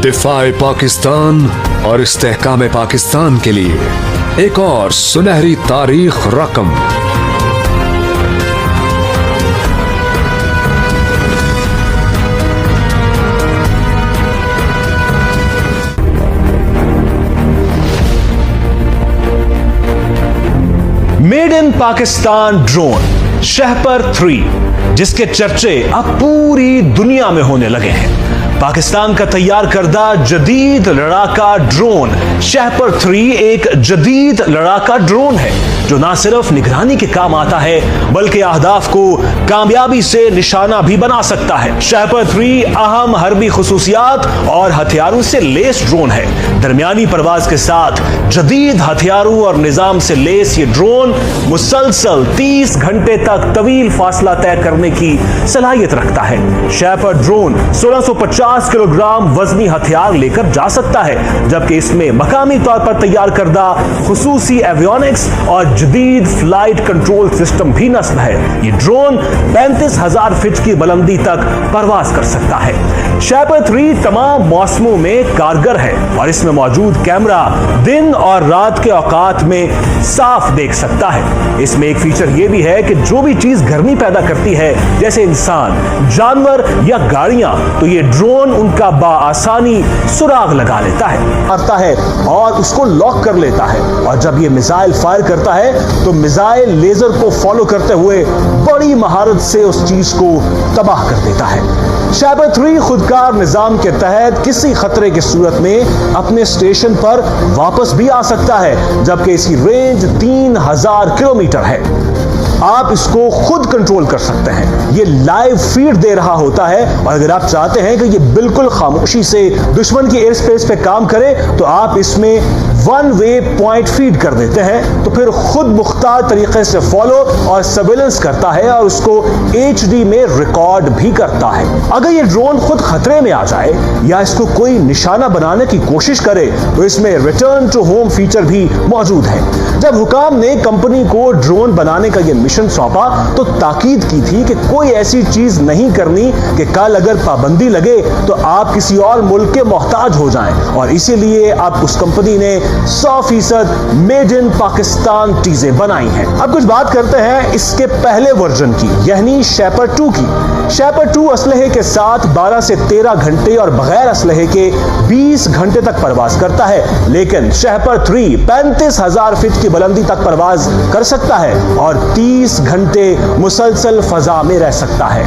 दिफाए पाकिस्तान और इस्तेहकाम पाकिस्तान के लिए एक और सुनहरी तारीख रकम। मेड इन पाकिस्तान ड्रोन शहपर 3, जिसके चर्चे अब पूरी दुनिया में होने लगे हैं। पाकिस्तान का तैयार करदा जदीद लड़ाका ड्रोन शहपर 3 एक जदीद लड़ाका ड्रोन है जो ना सिर्फ निगरानी के काम आता है बल्कि अहदाफ को कामयाबी से निशाना भी बना सकता है। शहपर 3 अहम हरबी खुसूसियात और हथियारों से लेस ड्रोन है। दरमियानी परवाज के साथ जदीद हथियारों और निजाम से लेस ये ड्रोन मुसलसल 30 घंटे तक तवील फासला तय करने की सलाहियत रखता है। शहपर ड्रोन 1650 किलोग्राम वजनी हथियार लेकर जा सकता है, जबकि इसमें मकामी तौर पर तैयार करदा खुसूसी एवियोनिक्स और जदीद फ्लाइट कंट्रोल सिस्टम भी नस्ब है। ये ड्रोन 35,000 फीट की बुलंदी तक परवाज कर सकता है। शहपर 3 तमाम मौसमों में कारगर है और इसमें मौजूद कैमरा दिन और रात के औकात में साफ देख सकता है। इसमें एक फीचर यह भी है कि जो भी चीज गर्मी पैदा करती है, जैसे इंसान, जानवर या गाड़ियां, तो ये ड्रोन उनका बाआसानी सुराग लगा लेता है और उसको लॉक कर लेता है। और जब ये मिसाइल फायर करता है तो मिसाइल लेजर को फॉलो करते हुए बड़ी महारत से उस चीज को तबाह कर देता है। शहपर 3 खुदकार निजाम के तहत किसी खतरे की सूरत में अपने स्टेशन पर वापस भी आ सकता है, जबकि इसकी रेंज 3000 किलोमीटर है। आप इसको खुद कंट्रोल कर सकते हैं। ये लाइव फीड दे रहा होता है और अगर आप चाहते हैं कि ये बिल्कुल खामोशी से दुश्मन की एयर स्पेस पे काम करे तो आप इसमें वन वे पॉइंट फीड कर देते हैं, तो फिर खुद मुख्तार तरीके से फॉलो और सर्वेलेंस करता है और उसको HD में रिकॉर्ड भी करता है। अगर ये ड्रोन खुद खतरे में आ जाए या इसको कोई निशाना बनाने की कोशिश करे तो इसमें रिटर्न टू होम फीचर भी मौजूद है। जब हुकाम ने कंपनी को ड्रोन बनाने का यह मिशन सौंपा तो ताकीद की थी कि कोई ऐसी चीज नहीं करनी कि कल अगर पाबंदी लगे तो आप किसी और मुल्क के मोहताज हो जाएं, और इसीलिए अब उस कंपनी ने 100% मेड इन पाकिस्तान चीजें बनाई हैं। अब कुछ बात करते हैं इसके पहले वर्जन की, यानी शहपर 2 की। शहपर 2 असलहे के साथ 12 से 13 घंटे और बगैर असलहे के 20 घंटे तक परवाज करता है, लेकिन शहपर 3 35,000 फीट की बुलंदी तक परवाज कर सकता है और 30 घंटे मुसलसल फजा में रह सकता है।